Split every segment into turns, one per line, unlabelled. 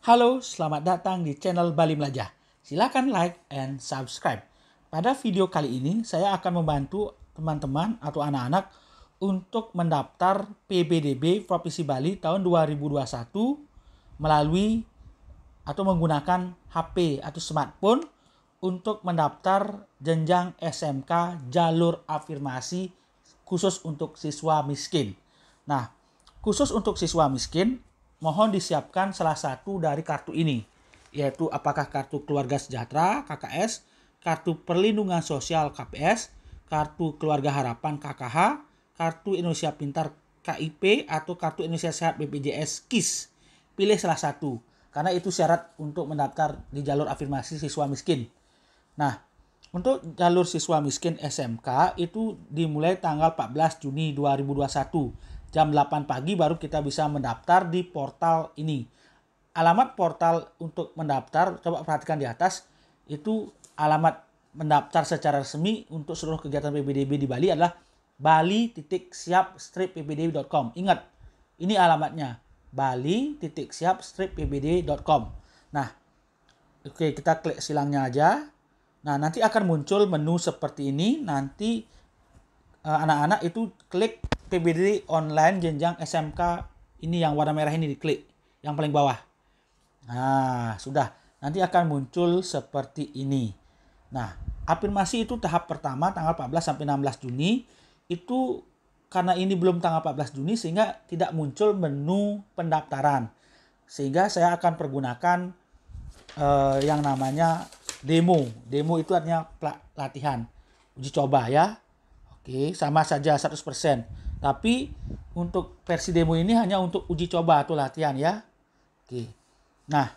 Halo, selamat datang di channel Bali Melajah. Silakan like and subscribe. Pada video kali ini, saya akan membantu teman-teman atau anak-anak untuk mendaftar PBDB Provinsi Bali tahun 2021 melalui atau menggunakan HP atau smartphone untuk mendaftar jenjang SMK jalur afirmasi khusus untuk siswa miskin. Nah, khusus untuk siswa miskin, mohon disiapkan salah satu dari kartu ini, yaitu apakah kartu keluarga sejahtera KKS, kartu perlindungan sosial KPS, kartu keluarga harapan KKH, kartu Indonesia Pintar KIP, atau kartu Indonesia Sehat BPJS KIS. Pilih salah satu, karena itu syarat untuk mendaftar di jalur afirmasi siswa miskin. Nah, untuk jalur siswa miskin SMK itu dimulai tanggal 14 Juni 2021. Jam 8 pagi baru kita bisa mendaftar di portal ini. Alamat portal untuk mendaftar, coba perhatikan di atas, itu alamat mendaftar secara resmi untuk seluruh kegiatan PBDB di Bali adalah bali.siap-pbdb.com. Ingat, ini alamatnya, bali.siap-pbdb.com. Nah, oke, kita klik silangnya aja. Nah, nanti akan muncul menu seperti ini. Nanti anak-anak itu klik PBDB online jenjang SMK ini yang warna merah ini, diklik yang paling bawah. Nah, sudah. Nanti akan muncul seperti ini. Nah, afirmasi itu tahap pertama tanggal 14 sampai 16 Juni. Itu karena ini belum tanggal 14 Juni sehingga tidak muncul menu pendaftaran. Sehingga saya akan pergunakan yang namanya demo. Demo itu artinya latihan, uji coba ya. Oke, sama saja 100%. Tapi untuk versi demo ini hanya untuk uji coba atau latihan ya. Oke. Nah,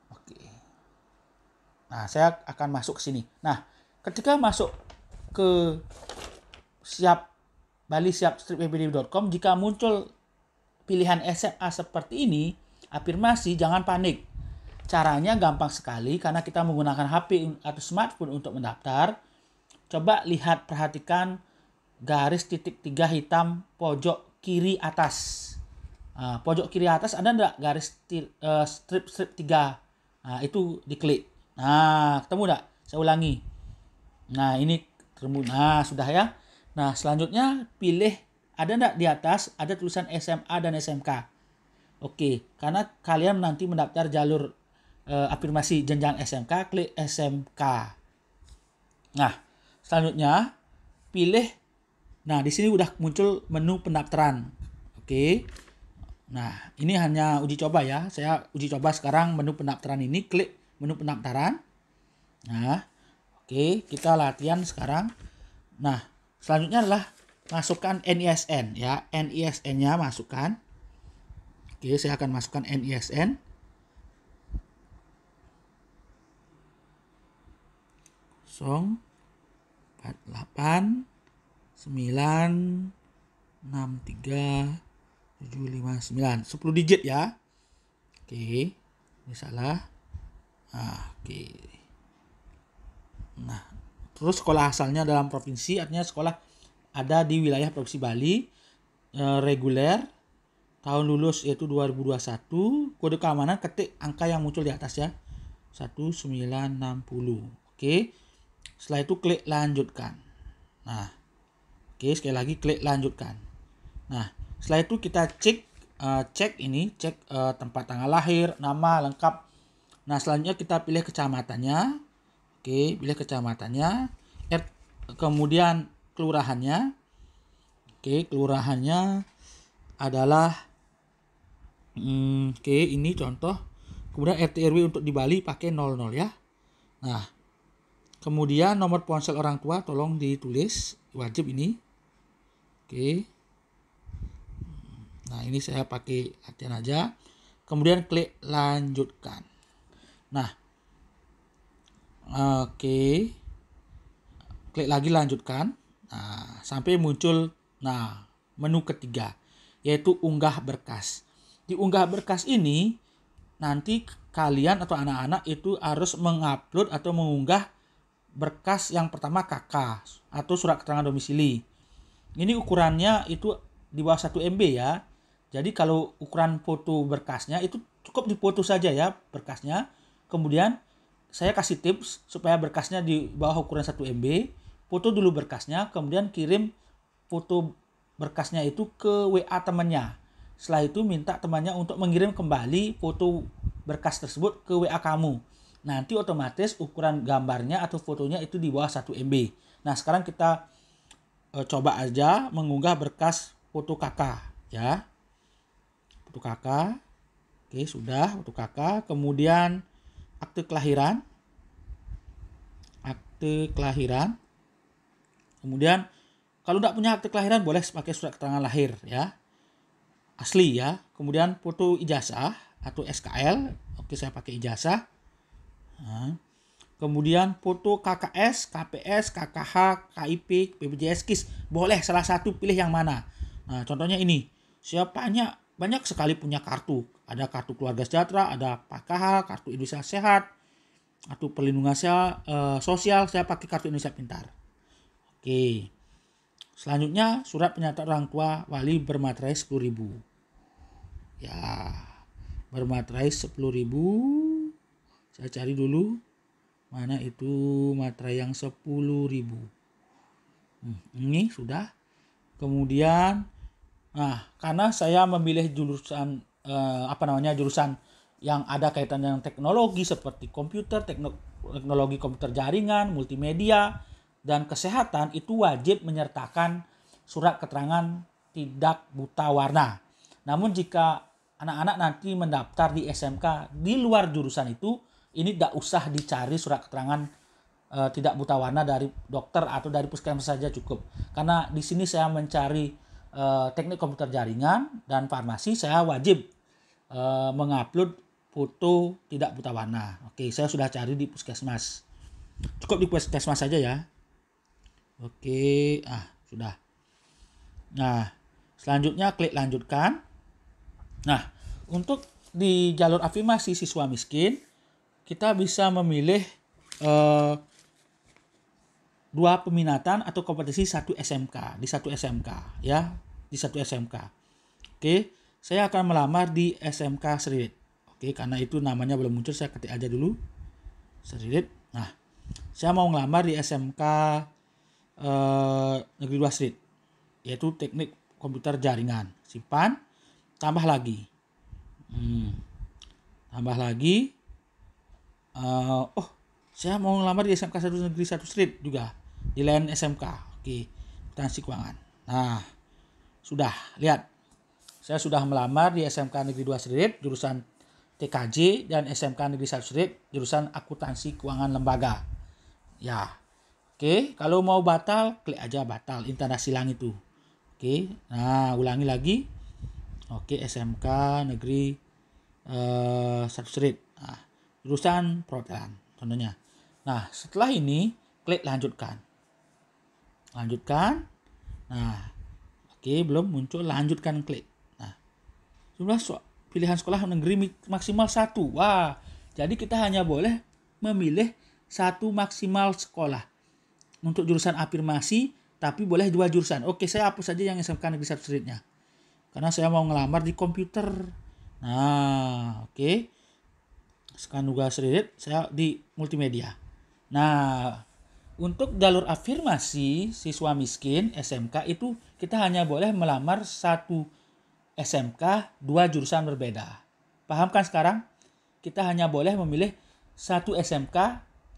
oke. Nah, saya akan masuk ke sini. Nah, ketika masuk ke bali.siap-pbdb.com, jika muncul pilihan SMA seperti ini, afirmasi, jangan panik. Caranya gampang sekali karena kita menggunakan HP atau smartphone untuk mendaftar. Coba lihat, perhatikan garis titik 3 hitam pojok kiri atas. Pojok kiri atas ada enggak garis strip 3? Nah, itu diklik. Nah, ketemu enggak? Saya ulangi. Nah, ini ketemu. Nah, sudah ya. Nah, selanjutnya pilih, ada enggak di atas ada tulisan SMA dan SMK. Oke, karena kalian nanti mendaftar jalur afirmasi jenjang SMK, klik SMK. Nah, selanjutnya pilih. Nah, di sini udah muncul menu pendaftaran. Oke. Nah, ini hanya uji coba ya. Saya uji coba sekarang menu pendaftaran ini, klik menu pendaftaran. Nah, oke, kita latihan sekarang. Nah, selanjutnya adalah masukkan NISN ya. NISN-nya masukkan. Oke, saya akan masukkan NISN. 48 9 6 3 7 5 9, 10 digit ya. Oke, ini salah. Oke. Nah, terus sekolah asalnya dalam provinsi, artinya sekolah ada di wilayah Provinsi Bali, reguler, tahun lulus yaitu 2021, kode keamanan ketik angka yang muncul di atas ya, 1960. Oke. Setelah itu klik lanjutkan. Nah, oke, sekali lagi klik lanjutkan. Nah, setelah itu kita cek tempat tanggal lahir, nama lengkap. Nah, selanjutnya kita pilih kecamatannya. Oke, pilih kecamatannya. Kemudian kelurahannya. Oke, kelurahannya adalah oke, ini contoh. Kemudian RT RW untuk di Bali pakai 00 ya. Nah, kemudian nomor ponsel orang tua tolong ditulis, wajib ini. Oke. Nah, ini saya pakai latihan aja. Kemudian klik lanjutkan. Nah, oke. Klik lagi lanjutkan. Nah, sampai muncul menu ketiga, yaitu unggah berkas. Di unggah berkas ini nanti kalian atau anak-anak itu harus mengupload atau mengunggah berkas yang pertama KK atau surat keterangan domisili. Ini ukurannya itu di bawah 1 MB ya. Jadi kalau ukuran foto berkasnya itu cukup dipoto saja ya berkasnya. Kemudian saya kasih tips supaya berkasnya di bawah ukuran 1 MB. Foto dulu berkasnya, kemudian kirim foto berkasnya itu ke WA temannya. Setelah itu minta temannya untuk mengirim kembali foto berkas tersebut ke WA kamu. Nanti otomatis ukuran gambarnya atau fotonya itu di bawah 1 MB. Nah, sekarang kita coba aja mengunggah berkas foto kakak ya. Foto kakak. Oke, sudah foto kakak. Kemudian akte kelahiran. Akte kelahiran. Kemudian kalau tidak punya akte kelahiran boleh pakai surat keterangan lahir ya. Asli ya. Kemudian foto ijazah atau SKL. Oke, saya pakai ijazah. Nah. Kemudian foto KKS, KPS, KKH, KIP, BPJS KIS. Boleh salah satu, pilih yang mana. Nah, contohnya ini. Saya banyak sekali punya kartu. Ada kartu keluarga sejahtera, ada PKH, kartu Indonesia Sehat, atau perlindungan sosial. Saya pakai kartu Indonesia Pintar. Oke. Selanjutnya surat pernyataan orang tua wali bermaterai 10.000. Ya, bermaterai 10.000. Saya cari dulu mana itu materai yang 10.000. Ini sudah. Kemudian, nah karena saya memilih jurusan jurusan yang ada kaitan dengan teknologi seperti komputer, teknologi komputer jaringan, multimedia, dan kesehatan, itu wajib menyertakan surat keterangan tidak buta warna. Namun jika anak-anak nanti mendaftar di SMK di luar jurusan itu, ini tidak usah dicari surat keterangan tidak buta warna dari dokter atau dari puskesmas saja cukup. Karena di sini saya mencari teknik komputer jaringan dan farmasi, saya wajib mengupload foto tidak buta warna. Oke, saya sudah cari di puskesmas. Cukup di puskesmas saja ya. Oke, sudah. Nah, selanjutnya klik lanjutkan. Nah, untuk di jalur afirmasi siswa miskin, kita bisa memilih 2 peminatan atau kompetisi 1 SMK, di 1 SMK ya, di 1 SMK. Oke, saya akan melamar di SMK Seririt. Oke, karena itu namanya belum muncul, saya ketik aja dulu Seririt. Nah, saya mau ngelamar di SMK Negeri 2 Seririt, yaitu teknik komputer jaringan. Simpan, tambah lagi. Tambah lagi. Saya mau ngelamar di SMK 1 Negeri 1 Street juga, di lain SMK. Oke, akuntansi keuangan. Nah, sudah lihat. Saya sudah melamar di SMK Negeri 2 Street jurusan TKJ dan SMK Negeri 1 Street jurusan akuntansi keuangan lembaga. Ya. Oke, kalau mau batal, klik aja batal, ini tanda silang itu. Oke, nah ulangi lagi. Oke, SMK Negeri 1 Street. Nah, jurusan perhotelan contohnya. Nah, setelah ini klik lanjutkan. Lanjutkan. Nah, oke, belum muncul, lanjutkan klik. Nah, jumlah pilihan sekolah negeri maksimal 1. Wah, jadi kita hanya boleh memilih 1 maksimal sekolah. Untuk jurusan afirmasi, tapi boleh 2 jurusan. Oke, saya hapus saja yang SMK Negeri 1 Street-nya. Karena saya mau ngelamar di komputer. Nah, oke. Sekarang juga Seririt, saya di multimedia. Nah, untuk jalur afirmasi siswa miskin SMK itu kita hanya boleh melamar 1 SMK 2 jurusan berbeda. Paham kan sekarang? Kita hanya boleh memilih 1 SMK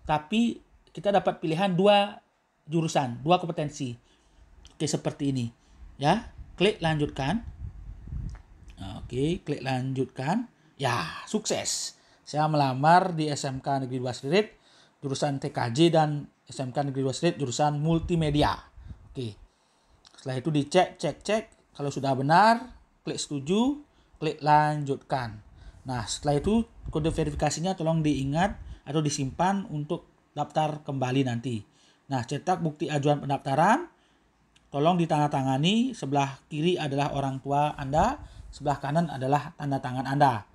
tapi kita dapat pilihan 2 jurusan, 2 kompetensi. Oke, seperti ini. Ya, klik lanjutkan. Oke, klik lanjutkan. Ya, sukses. Saya melamar di SMK Negeri 2 Street jurusan TKJ dan SMK Negeri 2 Street jurusan multimedia. Oke. Setelah itu dicek, cek. Kalau sudah benar, klik setuju, klik lanjutkan. Nah, setelah itu kode verifikasinya tolong diingat atau disimpan untuk daftar kembali nanti. Nah, cetak bukti ajuan pendaftaran. Tolong ditandatangani. Sebelah kiri adalah orang tua Anda, sebelah kanan adalah tanda tangan Anda.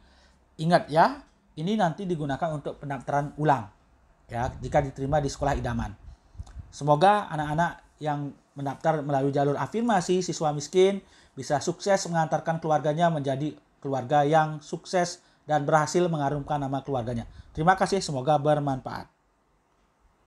Ingat ya, ini nanti digunakan untuk pendaftaran ulang ya, jika diterima di sekolah idaman. Semoga anak-anak yang mendaftar melalui jalur afirmasi, siswa miskin bisa sukses mengantarkan keluarganya menjadi keluarga yang sukses dan berhasil mengharumkan nama keluarganya. Terima kasih, semoga bermanfaat.